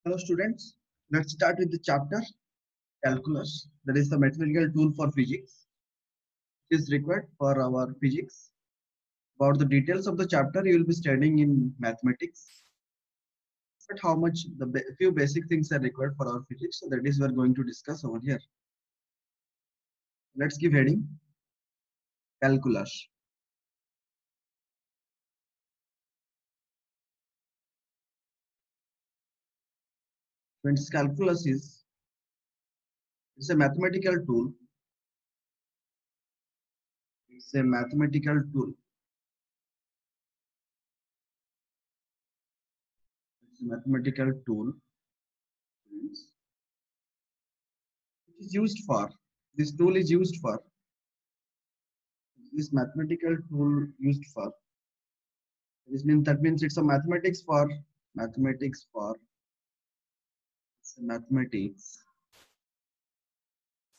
Hello students, let's start with the chapter calculus. That is the mathematical tool for physics. It is required for our physics. About the details of the chapter you will be studying in mathematics. But how much few basic things are required for our physics. So that is we are going to discuss over here. Let's give heading calculus. Friends, calculus is it's a mathematical tool. It's a mathematical tool. It's a mathematical tool. Friends. It is used for. This tool is used for. This mathematical tool used for. That means it's a mathematics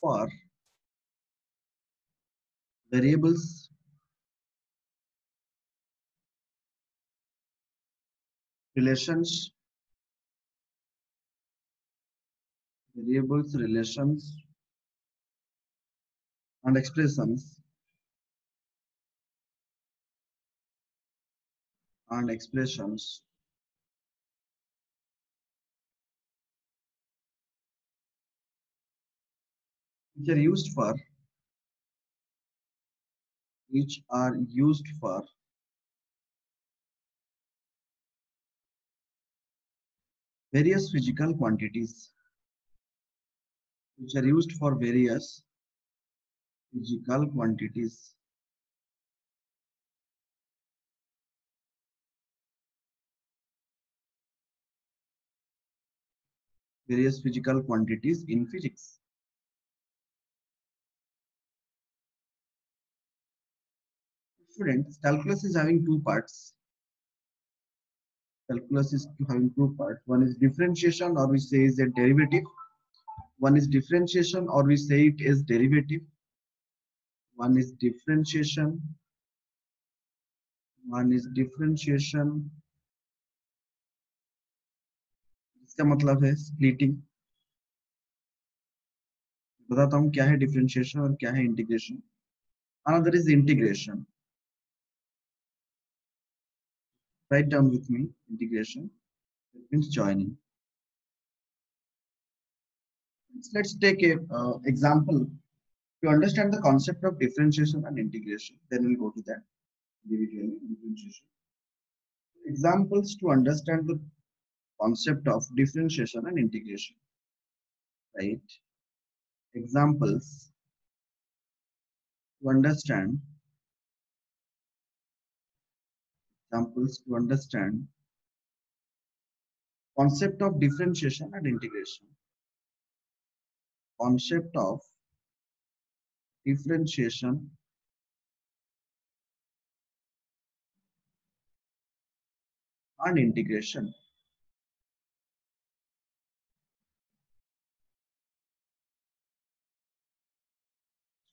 for variables, relations, relations, and expressions and expressions which are used for various physical quantities, which are used for various physical quantities. Various physical quantities in physics. Students, calculus is having two parts. Calculus is having two parts. One is differentiation, or we say is a derivative. One is differentiation, or we say it is derivative. One is differentiation. One is differentiation. इसका मतलब है splitting. बताता हूँ क्या है differentiation और क्या है integration. Another is integration. Write down with me integration. It means joining. Let's take a example to understand the concept of differentiation and integration. Then we'll go to that individually. Differentiation. Examples to understand the concept of differentiation and integration. Right? Examples to understand. Examples to understand concept of differentiation and integration. Concept of differentiation and integration.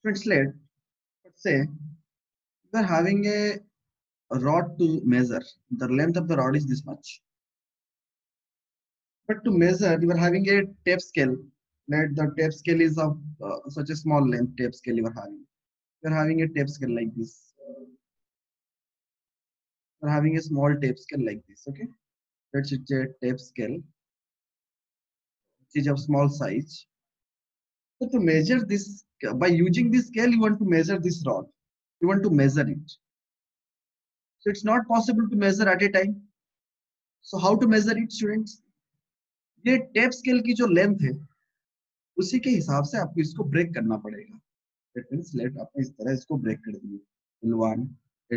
Let's say we are having a rod to measure. The length of the rod is this much. But to measure, we are having a tape scale. Let the tape scale is of such a small length tape scale you are having. We are having a tape scale like this. We are having a small tape scale like this. Okay, that's a tape scale. Which is of small size. So to measure this, by using this scale, you want to measure this rod. You want to measure it. So it's not possible to measure at a time. So how to measure it, students? ये tape scale की जो length है उसी के हिसाब से आपको इसको ब्रेक करना पड़ेगा. That means let आपने इस तरह इसको ब्रेक कर दिए. L1,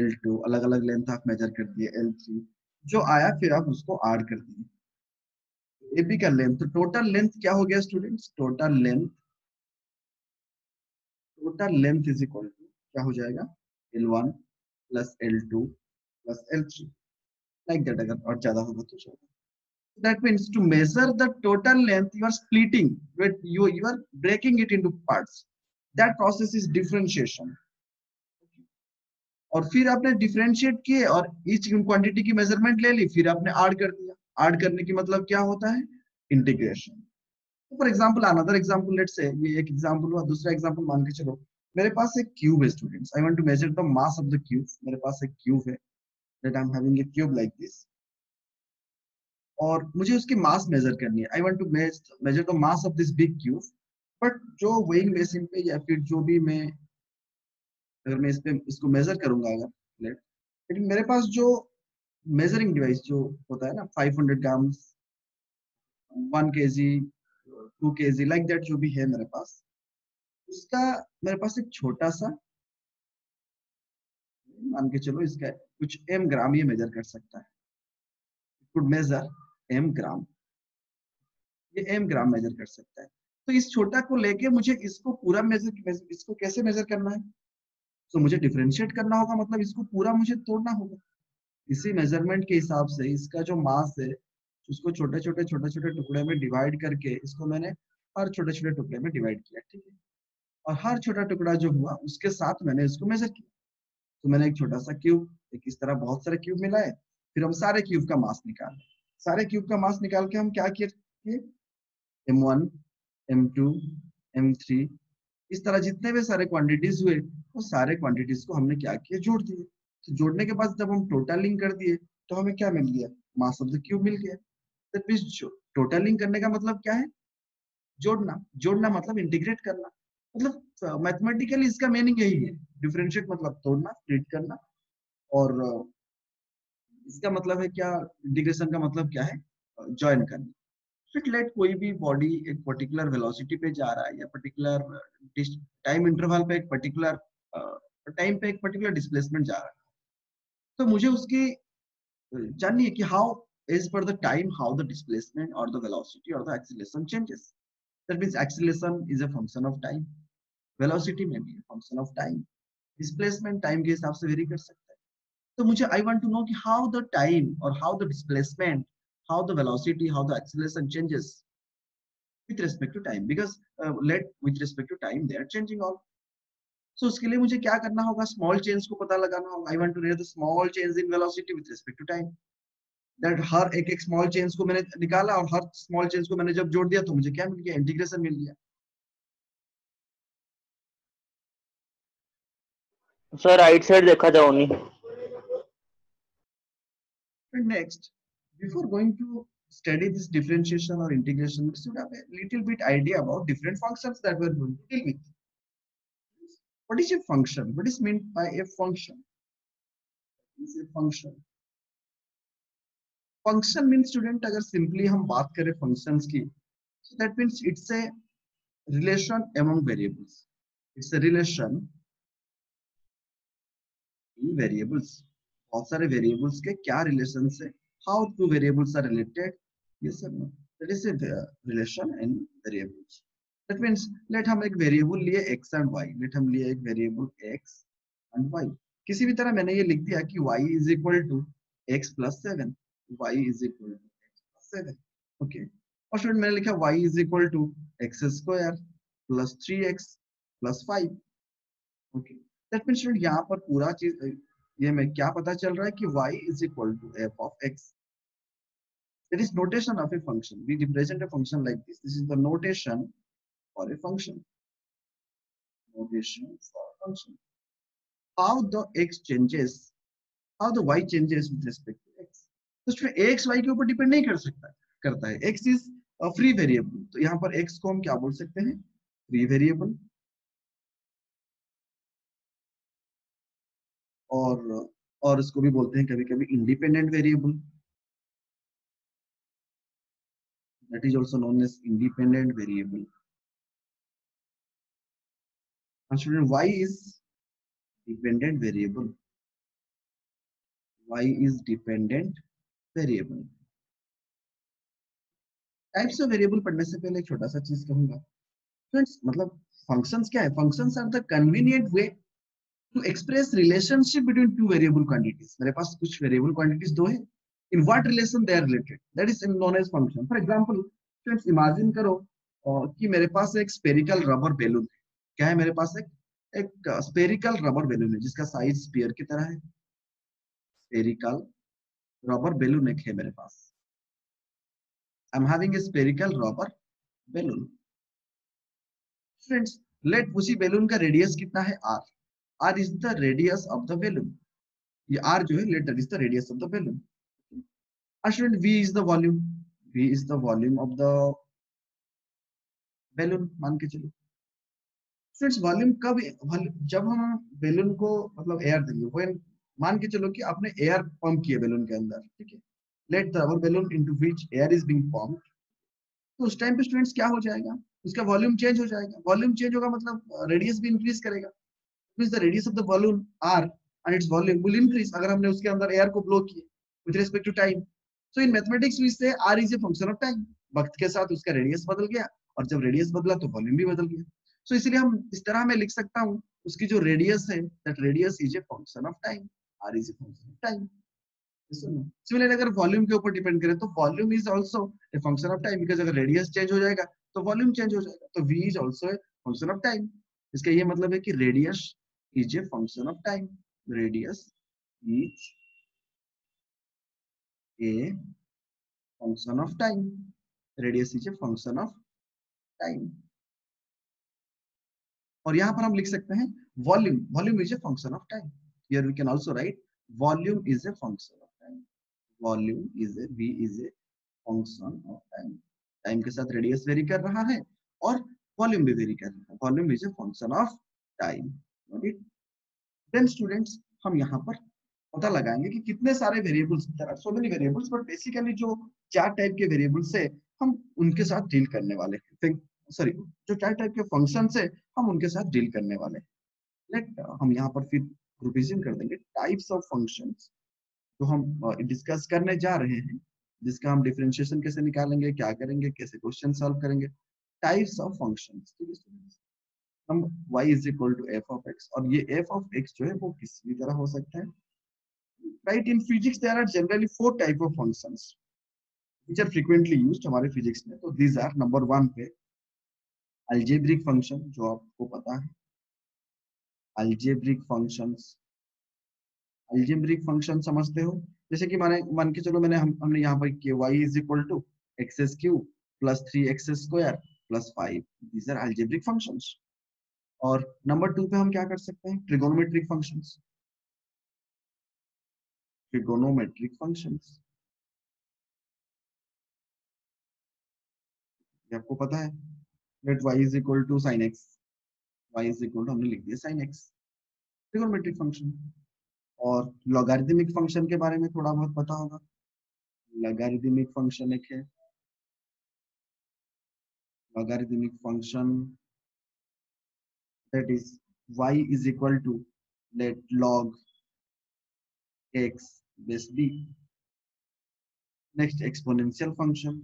L2 अलग अलग लेंथ आप मेजर कर दिए. L3 जो आया फिर आप उसको ऐड कर दिए. एबी का लेंथ, तो टोटल लेंथ क्या हो गया students? Total length is equal to क्या हो जाएगा? L1 plus L2 plus L3 like that. अगर और ज्यादा होगा तो ज्यादा. That means to measure the total length, you are splitting, you are breaking it into parts. That process is differentiation. और फिर आपने डिफरेंशिएट किए और ईच क्वांटिटी की मेजरमेंट ले ली, फिर आपने ऐड कर दिया. ऐड करने की मतलब क्या होता है? Integration. For example another example, let's say ये एक एग्जांपल हुआ, दूसरा एग्जांपल मान के चलो मेरे पास एक क्यूब है students, I want to measure the mass of the cube. मेरे पास एक क्यूब है, that I am having a cube like this, और मुझे उसकी मास मेजर करनी है। I want to measure the mass of this big cube. But जो वेइंग मशीन पे या फिर जो भी मैं, अगर मैं इस पे इसको मेजर करूंगा अगर, लेकिन मेरे पास जो मेजरिंग डिवाइस जो होता है ना, 500 grams, 1 kg, 2 kg, like that, जो भी है मेरे पास, उसका मेरे पास एक छोटा सा, मान के चलो इसका कुछ m ग्राम ये मेजर कर सकता है, कुड मेजर m ग्राम, ये m ग्राम मेजर कर सकता है। तो इस छोटा को लेके मुझे इसको पूरा इसको कैसे मेजर करना है, तो मुझे डिफरेंशिएट करना होगा, मतलब इसको पूरा मुझे तोड़ना होगा। इसी मेजरमेंट के हिसाब से इसका जो मास है उसको छोटे छोटे टुकड़े में डिवाइड करके इसको मैंने हर छोटे छोटे टुकड़े में डिवाइड किया, ठीक है, और हर छोटा टुकड़ा जो हुआ उसके साथ मैंने इसको मेजर किया। तो मैंने एक छोटा सा क्यूब, एक इस तरह बहुत सारे क्यूब मिलाए, फिर हम सारे क्यूब का मास निकाले। सारे क्यूब का मास निकाल के हम क्या किए, m1, m2, m3, इस तरह जितने भी सारे क्वांटिटीज हुए वो सारे क्वांटिटीज को हमने क्या किया, जोड़ दिए। तो जोड़ने के बाद जब हम टोटलिंग कर दिए तो हमें क्या मिल गया, मास ऑफ द क्यूब मिल गया। दैट मींस टोटलिंग करने का मतलब क्या है, जोड़ना। जोड़ना मतलब इंटीग्रेट करना, मतलब मैथमेटिकली इसका मीनिंग यही है। डिफरेंशिएट मतलब तोड़ना, स्प्लिट करना, और इसका मतलब है क्या, इंटीग्रेशन का मतलब क्या है, ज्वाइन करना। फिर लेट कोई भी बॉडी एक पर्टिकुलर वेलोसिटी पे जा रहा है या पर्टिकुलर टाइम इंटरवल पे एक पर्टिकुलर टाइम पे एक पर्टिकुलर डिस्प्लेसमेंट जा रहा है, तो मुझे उसकी जाननी है कि how as per the time how the displacement or the velocity or the acceleration changes. That means acceleration is a function of time, velocity may be a function of time, displacement time के हिसाब से very कर सकता है। तो मुझे I want to know कि how the time or how the displacement, how the velocity, how the acceleration changes with respect to time, because let with respect to time they are changing all. So उसके लिए मुझे क्या करना होगा, small change को पता लगाना होगा। I want to know the small change in velocity with respect to time. That हर एक एक स्मॉल चेंज को मैंने निकाला और हर स्मॉल चेंज को मैंने जब जोड़ दिया तो मुझे क्या मिल गया, इंटीग्रेशन मिल गया। सर राइट साइड देखा जाओ नहीं। And next, before going to study this differentiation or integration, we should have a little bit idea about different functions that we're going to deal with. What is a function? What is meant by a function? Is a function. Function means student, अगर simply हम बात करें functions की, so that means it's a relation among variables. It's a relation in variables. बहुत सारे variables के क्या relation है, how two variables are related, yes or no, that is a relation in variables. That means let हम एक variable लिए x and y, let हम लिए एक variable x and y, किसी भी तरह मैंने ये लिख दिया कि y is equal to x plus 7, y is equal to x plus 7, okay, और फिर मैंने लिखा y is equal to x square plus 3x plus 5, okay. That means यहाँ पर पूरा चीज ये में क्या पता चल रहा है कि y is equal to f of x. That is notation of a function. We represent a function like this. This is the notation for a function. Notation for a function. How the x changes, how the y changes with respect to x. तो इसमें x y के ऊपर depend नहीं कर सकता, करता है। x is a free variable. तो यहाँ पर x को हम क्या बोल सकते हैं, free variable. और इसको भी बोलते हैं कभी कभी independent variable. That is also known as independent variable. And student, y is dependent variable. Y is dependent variable. Types of variable पढ़ने से पहले एक छोटा सा चीज कहूंगा फ्रेंड्स, मतलब फंक्शंस क्या है, functions are the convenient way to express relationship between two variable quantities. मेरे पास कुछ वेरिएबल क्वांटिटीज दो है, in what relation they are related, that is known as function. For example friends, imagine करो कि मेरे पास एक स्फेरिकल रबर बैलून है। क्या है मेरे पास, एक स्फेरिकल रबर बैलून है जिसका साइज स्फीयर की तरह है। स्फेरिकल रबर बैलून एक है मेरे पास, I am having a spherical rubber balloon. Friends, let उसी बैलून का रेडियस कितना है, r. R is the radius of the balloon. ये आर जो है, let that is the radius of the balloon. Student, v is the volume. v is the volume of the balloon मान के चलो। Friends, volume कब, जब हम balloon को मतलब एयर देंगे, वो मान के चलो कि आपने एयर पंप किया बैलून के अंदर, ठीक है। Let the our balloon into which air is being pumped, तो उस टाइम पे स्टूडेंट्स क्या हो जाएगा, उसका वॉल्यूम चेंज हो जाएगा। वॉल्यूम चेंज होगा मतलब रेडियस भी इंक्रीज करेगा। Means the radius of the balloon r and its volume will increase, अगर हमने उसके अंदर एयर को ब्लो किया with respect to time. So in mathematics we say r is a function of time. वक्त के साथ उसका रेडियस बदल गया, और जब रेडियस बदला तो वॉल्यूम भी बदल गया। सो इसलिए हम इस तरह मैं लिख सकता हूँ, उसकी जो रेडियस है, that radius is a function of time. R is a function of time. Similarly अगर वॉल्यूम के ऊपर डिपेंड करें तो volume is also a function of time, because अगर रेडियस चेंज हो जाएगा तो वॉल्यूम चेंज हो जाएगा। तो v is also a function of time. इसका ये मतलब है कि radius is a function of time. Radius is a function of time. Radius is a function of time. और यहाँ पर हम लिख सकते हैं volume, volume is a function of time. Here we can also write volume is a function of time. Volume is a, v is a function of time. Time के साथ radius very कर रहा है और वॉल्यूम भी very कर रहा है। Volume is a function of time. Note it. Then students, हम यहाँ पर पता लगाएंगे कि कितने सारे variables, there are so many variables, but basically जो चार टाइप के वेरिएबल्स है हम उनके साथ डील करने वाले हैं। सॉरी, जो चार टाइप के फंक्शंस है हम उनके साथ डील करने वाले हैं। लेट हम यहाँ पर फिर ग्रुपिज्म कर देंगे टाइप्स ऑफ फंक्शंस जो हम डिस्कस करने जा रहे हैं, जिसका हम डिफरेंशिएशन कैसे निकालेंगे, क्या करेंगे, कैसे क्वेश्चन सॉल्व करेंगे। टाइप्स ऑफ फंक्शंस, ठीक है। हम y is equal to F of X, और ये एफ ऑफ एक्स जो है वो किसी भी तरह हो सकता है। Right, in physics there are generally 4 type of functions which are frequently used हमारे फिजिक्स में। तो दीज आर, नंबर 1 पे अलजेब्रिक फंक्शन, जो आपको पता है अलजेब्रिक फंक्शंस। अलजेब्रिक फंक्शन समझते हो, जैसे कि माने मान के चलो हमने यहाँ पर किया y is equal to X cube plus 3x square plus 5। These are algebraic functions. और नंबर 2 पे हम क्या कर सकते हैं, ट्रिगोनोमेट्रिक फंक्शंस। ट्रिगोनोमेट्रिक फंक्शंस, ये आपको पता है। Let y is equal to sin x, y is equal to हमने लिख दिया sin x, ट्रिगोनोमेट्रिक फंक्शन। और लॉगरिदमिक फंक्शन के बारे में थोड़ा बहुत पता होगा। लॉगरिदमिक फंक्शन एक है, logarithmic function that is y is equal to let log x base b. Next, exponential function.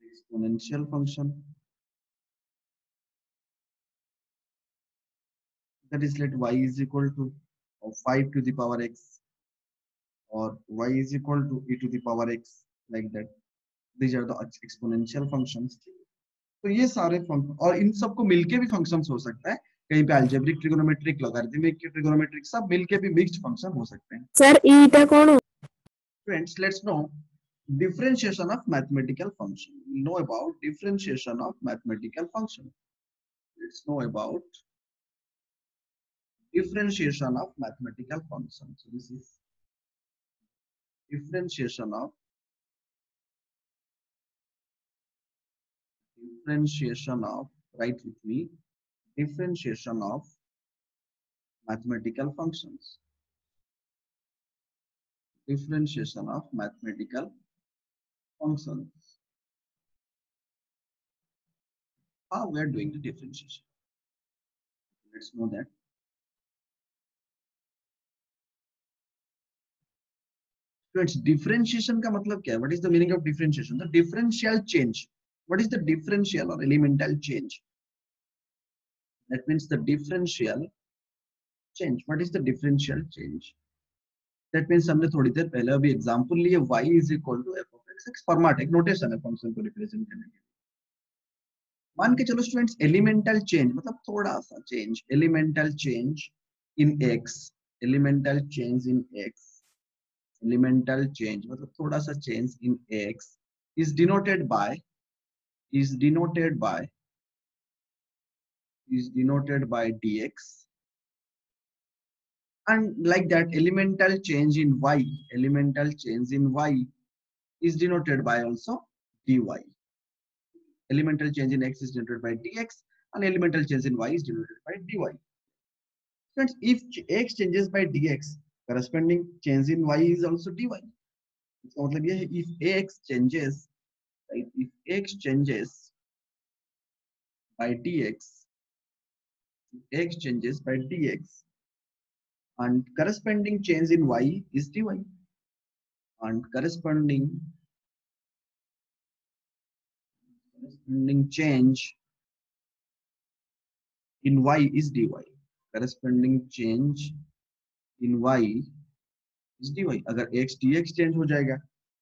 Exponential function, that is let y is equal to 5 to the power x, or y is equal to e to the power x, like that. These are the exponential functions. तो ये सारे function, और इन सबको मिलके भी functions हो सकता है। कहीं पे अलजेब्रिक, ट्रिगोनोमेट्रिक, लॉगरिदमिक, ट्रिगोनोमेट्रिक सब मिलके भी मिक्स्ड फंक्शन हो सकते हैं। सर ईटा कौन? Friends, let's know differentiation of mathematical function. We know about differentiation of mathematical function. Let's know about differentiation of mathematical function. So this is differentiation of write with me, differentiation of mathematical functions. Differentiation of mathematical functions. How we are doing the differentiation? Let's know that. Friends, differentiation का मतलब क्या है? What is the meaning of differentiation? The differential change. What is the differential or elemental change? That means the differential change. What is the differential change? That means हमने थोड़ी देर पहले अभी example लिए y is equal to f of x. एक format, एक notation है function को represent करने के लिए। मान के चलो स्टूडेंट्स, एलिमेंटल चेंज मतलब थोड़ा सा change, elemental change in x, elemental change in x elemental change मतलब थोड़ा सा change in x is denoted by is denoted by dx, and like that elemental change in y is denoted by also dy. Elemental change in x is denoted by dx and elemental change in y is denoted by dy. Friends, if x changes by dx, corresponding change in y is also dy. इसका मतलब ये है if x changes, right, if x changes by dx, and corresponding change in y is dy, and corresponding change in y is dy. Corresponding change in y is dy. अगर x dx change हो जाएगा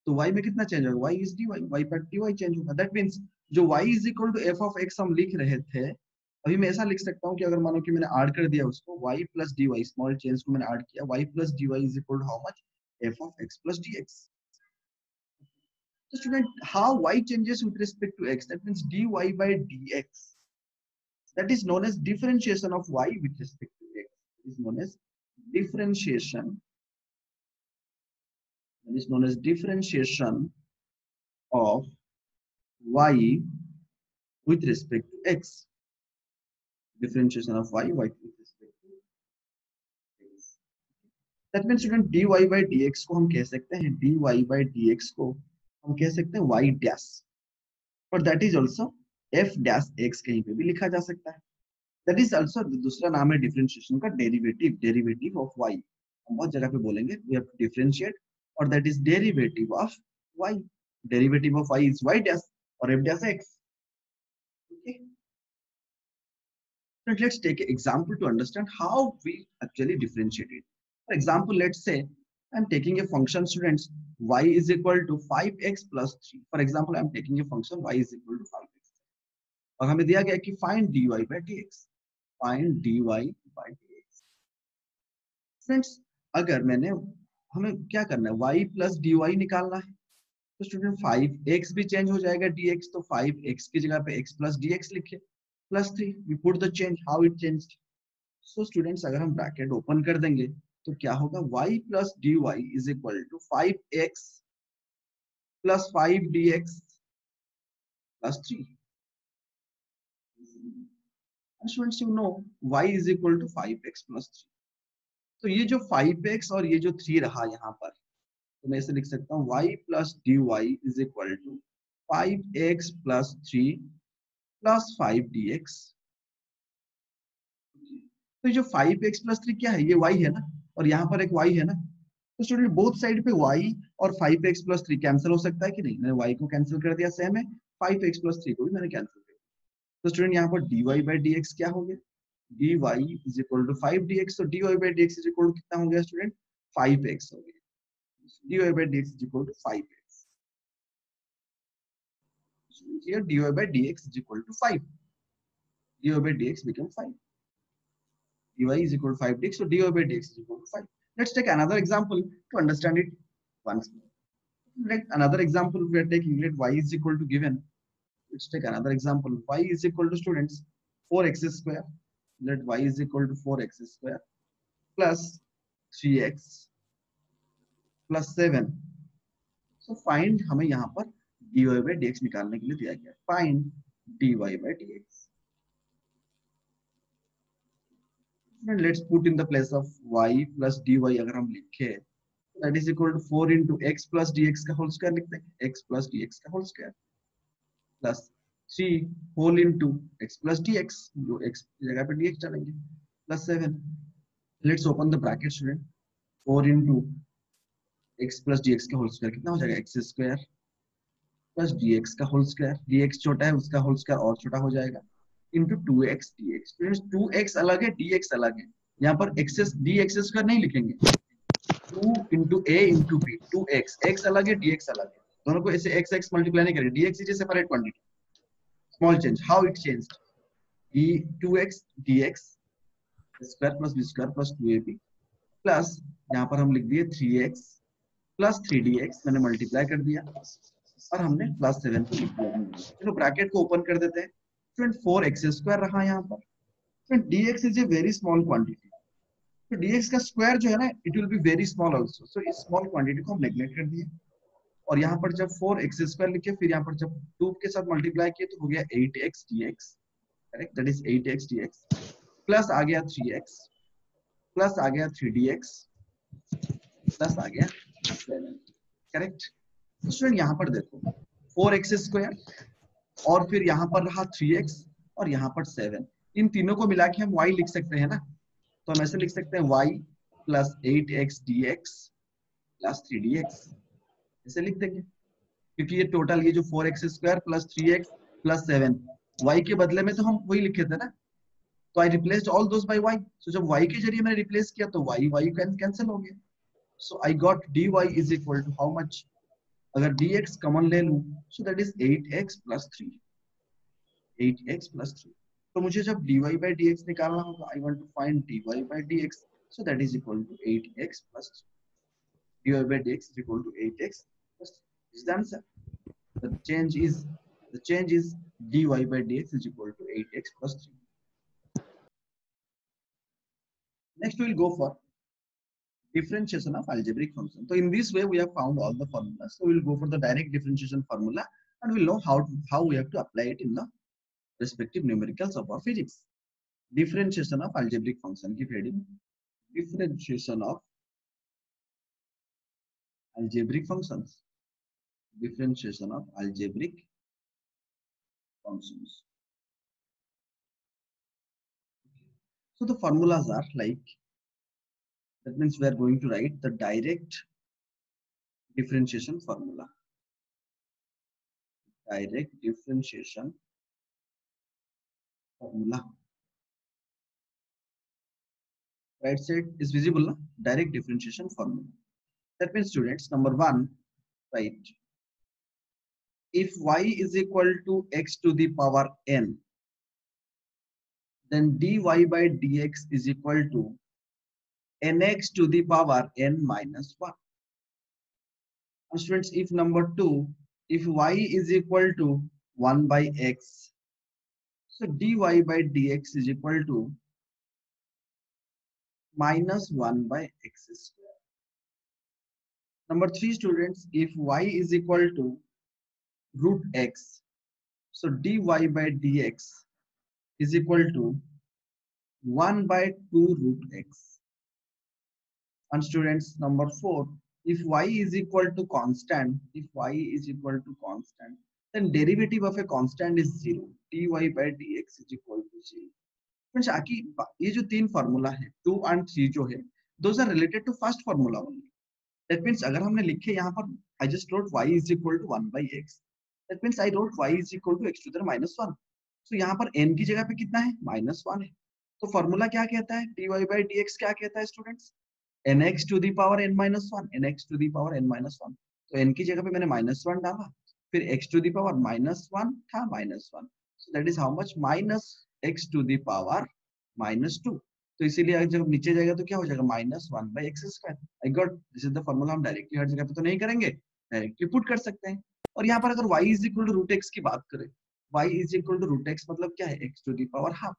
तो y में कितना change होगा, y is dy, y पर dy change होगा. That means जो y is equal to f of x हम लिख रहे थे, अभी मैं ऐसा लिख सकता हूँ कि अगर मानो कि मैंने ऐड कर दिया उसको y plus dy, small change को मैंने ऐड किया, y plus dy is equal to how much, f of x plus dx. So student, how y changes with respect to x, that means dy by dx, that is known as differentiation of y with respect to x, is known as differentiation, that is known as differentiation of y with respect to x. Differentiation of y with respect to x. That means student dy by dx को हम कह सकते हैं, dy by dx को हम कह सकते हैं y dash, और that is also f dash x कहीं पे भी लिखा जा सकता है. That is also दूसरा नाम है डिफरेंशिएशन का डेरिवेटिव, डेरिवेटिव ऑफ y. हम बहुत जगह पे बोलेंगे we have to differentiate, और that is derivative of y. Derivative of y is y dash or f dash x. Okay. Now let's take an example to understand how we actually differentiate it. For example, let's say I'm taking a function, students, y is equal to 5x plus 3. For example, I'm taking a function y is equal to 5x. और हमें दिया गया कि find dy by dx. Find dy by dx. Friends, अगर मैंने हमें क्या करना है, y plus dy निकालना है, तो स्टूडेंट 5x भी चेंज हो जाएगा dx, तो 5x की जगह पे x plus dx लिखे, plus 3, we put the change, how it changed. So students, अगर हम ब्रैकेट ओपन कर देंगे तो क्या होगा, y plus dy is equal to 5x plus 5 dx plus 3. And students, you know y is equal to 5x plus 3. तो ये जो 5x और ये जो 3 रहा यहाँ पर, तो मैं इसे लिख सकता हूँ y plus dy is equal to 5x plus 3 plus 5 dx. तो जो 5x plus 3 क्या है, ये y है ना, और यहाँ पर एक y है ना, तो स्टूडेंट बोथ साइड पे y और 5x plus 3 कैंसिल हो सकता है कि नहीं. मैंने y को कैंसिल कर दिया, सेम है 5x plus 3 को भी मैंने कैंसिल कर दिया. तो स्टूडेंट यहाँ पर dy by dx क्या हो गया, dy is equal to 5 dx. तो dy by dx is equal to कितना हो गया स्टूडेंट, 5x हो गया. dy by dx is equal to 5x. Here dy by dx is equal to 5. dy by dx become 5. dy is equal to 5 dx, so dy by dx is equal to 5. Let's take another example to understand it once more. Let another example we are taking, let y is equal to given. Let's take another example. Y is equal to students 4x square. Let y is equal to 4x square plus 3x plus 7. So find, हमें यहाँ पर dy by dx निकालने के लिए दिया गया. Find dy by dx. And let's put in the place of y plus dy अगर हम लिखे, that is equal to 4 into x plus dx का whole square लिखते हैं, x plus dx का whole square plus 3 whole into x plus dx, जो x की जगह पे dx डालेंगे, plus 7. Let's open the bracket student. 4 into x plus dx का whole square कितना हो जाएगा, x square plus dx का whole square, dx छोटा है उसका whole square और छोटा हो जाएगा, into 2x dx. 2x अलग है, dx अलग है. यहाँ पर dx square नहीं लिखेंगे, 2 into a into b, 2x, x अलग है dx अलग है, दोनों को ऐसे x मल्टीप्लाई नहीं करेंगे, dx is a separate quantity. Small change, how it changed, 2x dx square plus b square plus 2ab plus यहाँ पर हम लिख दिए 3x प्लस 3dx मैंने मल्टीप्लाई कर दिया और हमने प्लस 7 को लिख दिया। चलो ब्रैकेट को ओपन कर देते हैं। फ्रेंड 4x² रहा यहाँ पर। Friend dx is a very small quantity, तो dx का स्क्वायर जो है ना it will be very small also, so इस स्मॉल क्वांटिटी को हम नेग्लेक्ट कर दिए। और यहाँ पर जब 4x² लिखे फिर यहाँ पर जब 2 के साथ मल्टीप्लाई किए तो हो गया 8x dx, correct, that is 8x dx, plus आ गया 3x, प्लस आ गया 3dx, प्लस आ गया 7, करेक्ट। तो स्टूडेंट यहाँ पर देखो 4x² और फिर यहाँ पर रहा 3x और यहाँ पर 7, इन तीनों को मिला के हम y लिख सकते हैं ना, तो हम ऐसे लिख सकते हैं y plus 8x dx plus 3dx, ऐसे लिख देंगे क्योंकि ये टोटल ये जो 4x² plus 3x plus 7 y के बदले में तो हम वही लिखे थे ना, तो I replaced all those by y, so जब y के जरिए मैंने रिप्लेस किया तो y कैंसिल हो गया, so I got dy is equal to how much, अगर dx कॉमन ले लूं so that is 8x plus 3, 8x plus 3। तो मुझे जब dy by dx निकालना होगा, I want to find dy by dx, so that is equal to 8x plus 3, dy by dx is equal to 8x plus 3. This is the answer. The change is dy by dx is equal to 8x plus 3. Next we will go for differentiation of algebraic function. So in this way we have found all the formulas. So we will go for the direct differentiation formula and we will know how we have to apply it in the respective numericals of our physics. Differentiation of algebraic function. Keep reading. Differentiation of algebraic functions. Differentiation of algebraic functions. So the formulas are like, that means we are going to write the direct differentiation formula. Direct differentiation formula. Right side is visible, na? Direct differentiation formula. That means students, number one, right? If y is equal to x to the power n, then dy by dx is equal to nx to the power n minus 1. And students, if number two, if y is equal to 1 by x, so dy by dx is equal to minus 1 by x square. Number three, students, if y is equal to root x, so dy by dx is equal to 1 by 2 root x. And students, number four, if y is equal to constant, then derivative of a constant is 0. dy by dx is equal to 0. Friends आकी ये जो तीन formula है 2 and 3 जो है, those are related to first formula only. That means अगर हमने लिखे यहाँ पर I just wrote y is equal to 1 by x, that means I wrote y is equal to x to the minus 1, so यहाँ पर n की जगह पे कितना है माइनस 1 है, तो फार्मूला क्या कहता है dy by dx क्या कहता है students nx to the power n minus 1, nx to the power n minus 1, तो n की जगह पे मैंने माइनस 1 डाला, फिर x to the power minus 1 था minus 1, so that is how much minus x to the power minus 2, तो इसीलिए जब नीचे जाएगा तो क्या हो जाएगा minus 1 by x square. I got, this is the formula. हम डायरेक्टली हर जगह पे तो नहीं करेंगे, डायरेक्टली पुट कर सकते हैं। और यहाँ पर अगर y is equal to root X की बात करें, y is equal to root X मतलब क्या है x to the power half,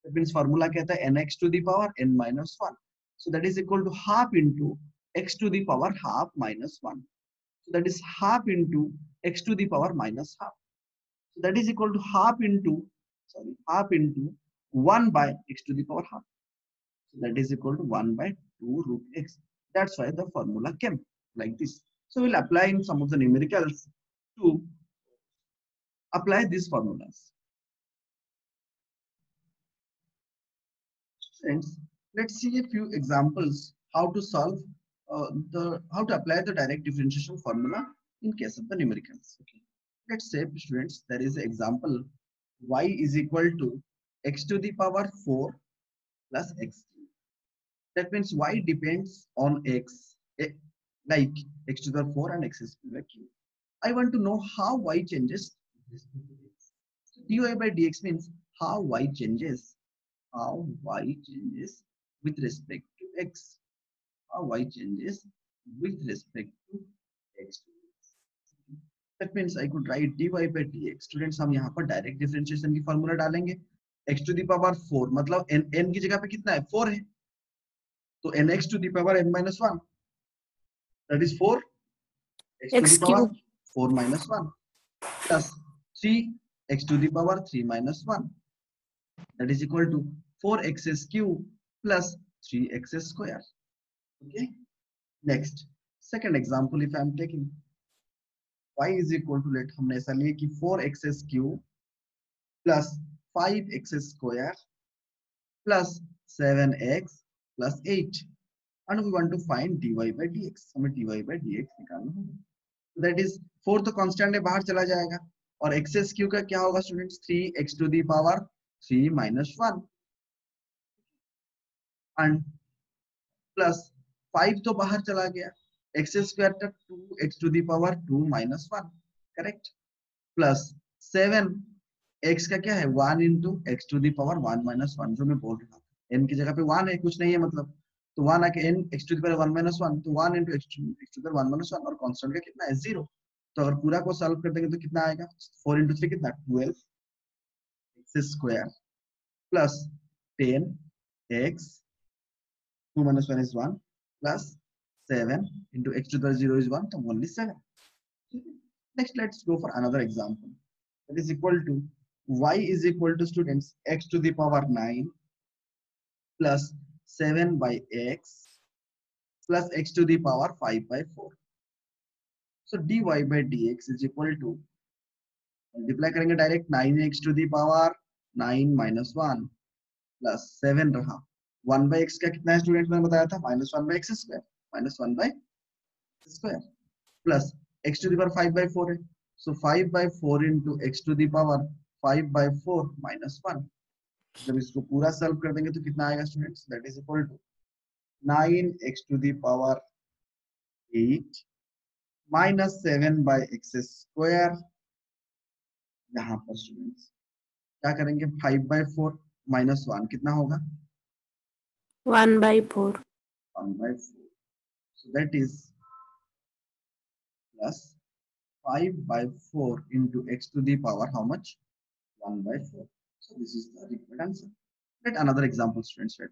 that means formula कहता है nx to the power n minus 1, so that is equal to half into x to the power half minus 1, so that is half into x to the power minus half, so that is equal to half into 1 by x to the power half, so that is equal to 1 by 2 root x. That's why the formula came like this. So we'll apply in some of the numericals to apply these formulas. Friends, let's see a few examples how to solve how to apply the direct differentiation formula in case of the numericals. Okay, let's say students there is an example y is equal to x to the power 4 plus x. That means y depends on x, like x to the 4 and x is to the q. I want to know how y changes. So dy by dx means how y changes, with respect to x, how y changes with respect to x to dx. That means I could write dy by dx. Students हम यहाँ पर direct differentiation की formula डालेंगे. x to the power 4 मतलब n की जगह पे कितना है 4 है, तो nx to the power n minus 1, that is 4 x to the X power cube. 4 minus 1 plus 3 x to the power 3 minus 1, that is equal to 4x cube plus 3x square. Okay. Next, second example, if I am taking y is equal to, let हमने ऐसा लिए कि 4x cube plus 5x square plus 7x plus 8, and we want to find dy by dx. हमें dy by dx निकालना होगा. That is 4 तो constant है, बाहर चला जाएगा, और एक्स क्यू का क्या होगा students 3x to the power 3 minus 1 and plus 5 तो बाहर चला गया, एक्स स्क्वायर तक 2x to the power 2 minus 1, correct, plus 7 x का क्या है 1 into x to the power 1 minus 1, जो मैं बोल रहा था n की जगह पे 1 है, कुछ नहीं है मतलब, तो 1 आके n x to the power 1 minus 1, तो 1 into x to the power 1 minus 1, और कांस्टेंट का कितना है 0. तो अगर पूरा को सॉल्व कर देंगे तो कितना आएगा 4 into 3 कितना 12 x square plus 10 x 2 minus 1 is 1 plus 7 into x to the 0 is 1, so only 7. Next, let's go for another example. That is equal to y is equal to students x to the power 9 plus 7 by x plus x to the power 5 by 4. So dy by dx is equal to, multiply करेंगे direct 9x to the power 9 minus 1 plus 7 रहा, 1 by x का कितना है student, मैंने बताया था minus 1 by x square, minus 1 by x square plus x to the power 5 by 4 है, so 5 by 4 into x to the power 5 by 4 minus 1. जब इसको पूरा सॉल्व कर देंगे तो कितना आएगा students, that is equal to 9x to the power 8 minus 7 by x square. यहाँ पर स्टूडेंट्स क्या करेंगे 5 by 4 minus 1 कितना होगा 1 by 4. 1 by 4, so that is plus 5 by 4 into x to the power how much 1 by 4. So this is the required answer. Let another example students, let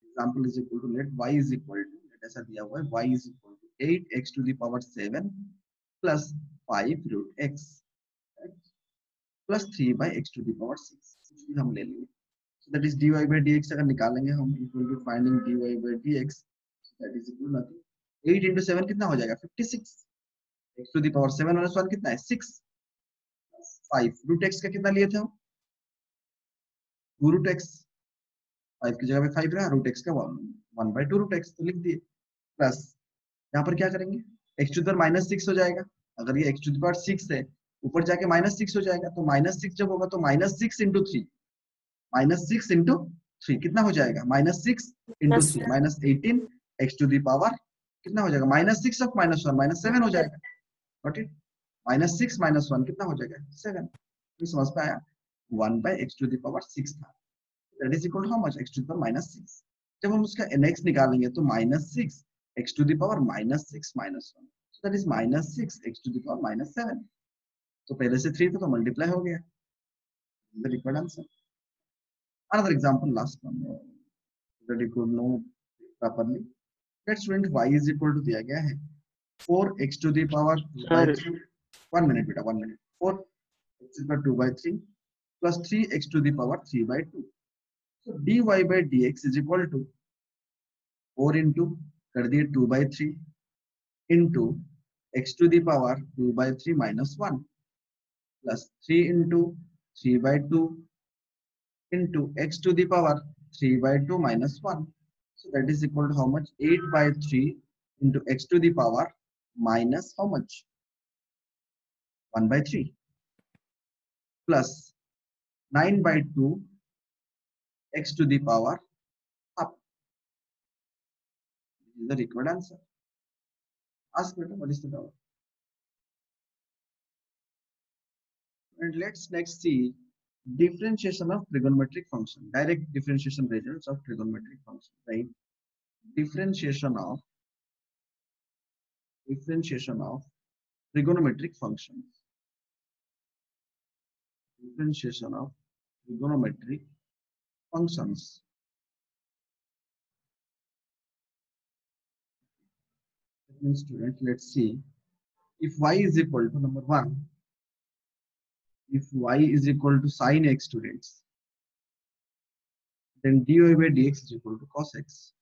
example is equal to, let y is equal to, let ऐसा दिया हुआ है y is equal to 8x to the power 7 plus 5 root x plus 3 by x to the power 6, कुछ भी हम ले लिए. So that is dy by dx अगर निकालेंगे हम, it will be finding dy by dx, so that is equal to nothing, 8 into 7 कितना हो जाएगा 56, x to the power 7 minus 1 कितना है 6, 5 root x का कितना लिए थे हम 2 root x, 5 की जगह पे 5 रहा, root x का 1 by 2 root x तो लिख दिए, प्लस यहाँ पर क्या करेंगे x to the power -6 हो जाएगा, अगर ये x to the power 6 है ऊपर जाके -6 हो जाएगा, तो -6 जब होगा तो -6 into 3, -6 into 3 कितना हो जाएगा -6 into 3 -18 x to the power कितना हो जाएगा -6 of -1 -7 हो जाएगा, गॉट इट, -6 -1 कितना हो जाएगा 7. तो समझ में आया 1 by x to the power 6 था, that is equal to how much x to the power -6. जब हम उसका nx निकालेंगे तो -6 x to the power -6 -1, so that is -6 x to the power -7. तो पहले से 3 तो मल्टीप्लाई हो गया, the required answer. Another example, last one, that you could know properly. Let student y is equal to दिया गया है 4x to the power 2 by 3. 1 minute बेटा 1 minute. 4x to the power 2 by 3 plus 3x to the power 3 by 2. So dy by dx is equal to 4 into कर दिए 2 by 3 into x to the power 2 by 3 minus 1 plus 3 into 3 by 2 into x to the power 3 by 2 minus 1. So that is equal to how much 8 by 3 into x to the power minus how much 1 by 3 plus 9 by 2 x to the power up. This is the required answer. Ask me what is the power. And let's next see differentiation of trigonometric function, direct differentiation results of trigonometric function, right? Differentiation of differentiation of trigonometric functions. Differentiation of trigonometric functions. That means, student, let's see. If y is equal to number 1, if y is equal to sin x, students, then dy by dx is equal to cos x.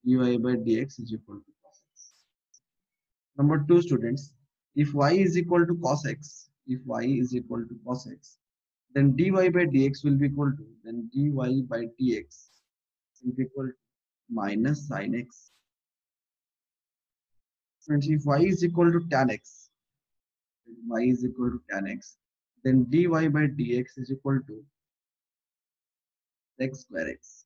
Dy by dx is equal to cos x. Number 2, students, if y is equal to cos x, if y is equal to cos x, then dy by dx will be equal to, then dy by dx will be equal to minus sin x. Friends, if y is equal to tan x, y is equal to tan x, then dy by dx is equal to x square x.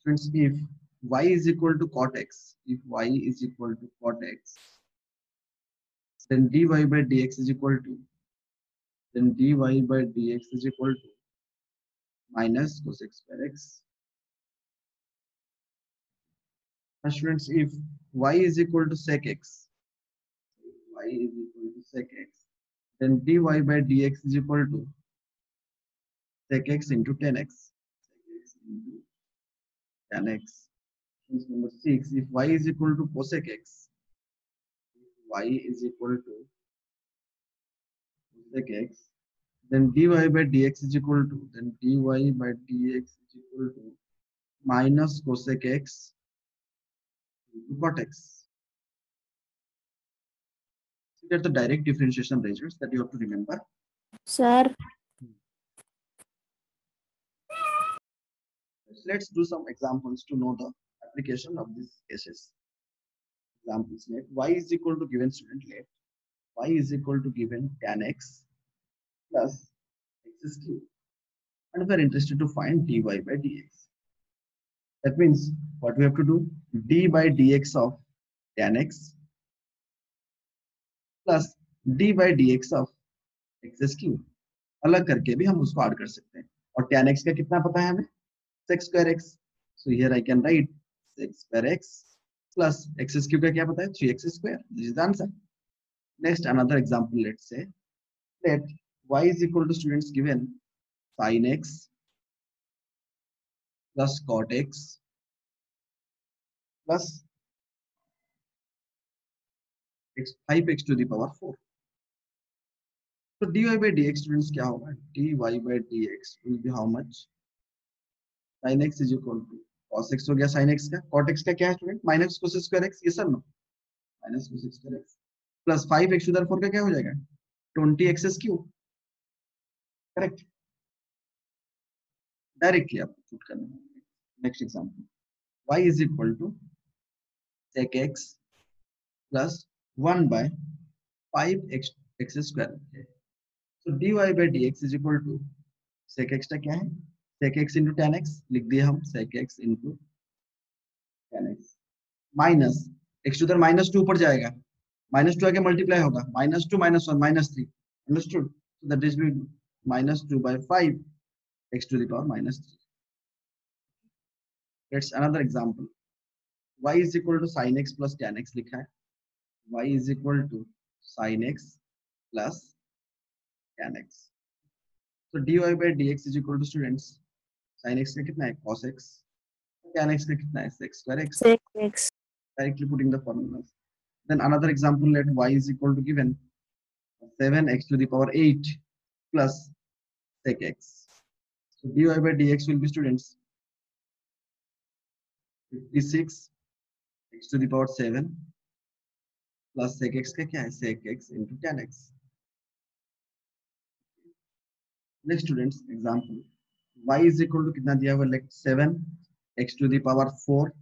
Friends, if y is equal to cot x, if y is equal to cot x, then dy by dx is equal to, then dy by dx is equal to minus cos x square x. And students, if y is equal to sec x, y is equal to sec x, then dy by dx is equal to sec x into tan x. Sec x into tan x. Number 6, if y is equal to cosec x, if y is equal to cosec x, then dy by dx is equal to, then dy by dx is equal to minus cosec x into cot x. These are the direct differentiation results that you have to remember. Sir, Let's do some examples to know the application of these cases. Examples, let y is equal to given, student, let y is equal to given tan x plus x cube, and we are interested to find dy by dx. That means what we have to do, d by dx of tan x plus d by dx of x cube, अलग करके भी हम उसको add कर सकते हैं. और tan x का कितना पता है हमें, sec square x. So here I can write sec square x plus x cube का क्या पता है, 3x square. This is the answer. Next, another example, let's say let y is equal to, students, given sin x plus cot x plus 5x to the power 4. So dy by dx, students, क्या होगा, dy by dx will be how much, sin x is equal to cos x हो गया sin x का, cot x का क्या है student, minus cos square x, ये sir no, minus cos square x plus 5x to the 4 का क्या हो जाएगा, 20x क्यूब. करेक्ट, डायरेक्टली आपको पुट करना है. Next example, y is equal to sec x plus 1 by 5x square. So dy by dx is equal to sec x का क्या है, sec x into tan x, लिख दिए हम sec x into tan x minus x to the minus 2 ऊपर जाएगा, minus 2 आके multiply होगा, minus 2 minus 1 minus 3. Understood? So that is minus 2 by 5 x to the power minus 3. Let's another example. Y is equal to sin x plus tan x लिखा है. Y is equal to sin x plus tan x. So dy by dx is equal to, students, sin x का कितना है, cos x, tan x का कितना है, sec square x. sec x. Directly putting the formulas. Then another example, let y is equal to given 7x to the power 8 plus sec x. So dy by dx will be, students, 56 x to the power 7 plus sec x का क्या है, sec x into tan x. Next, students, example, y is equal to कितना दिया हुआ, like 7 x to the power 4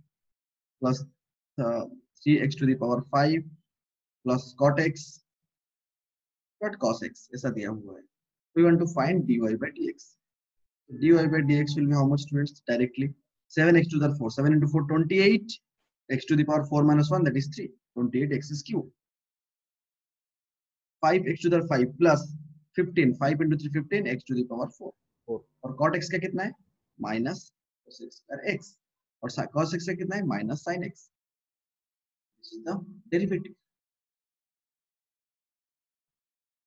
plus 3x to the power 5 plus cot x dot cos x, ऐसा दिया हुआ है. We want to find dy by dx. So dy by dx will be how much, students, directly 7x to the 4, 7 into 4, 28, x to the power 4 minus 1, that is 3, 28x cube. 5x to the 5 plus 15, 5 into 3, 15, x to the power 4. और cot x का कितना है, minus cos x square x, और cos x का कितना है, minus sin x. is the derivative.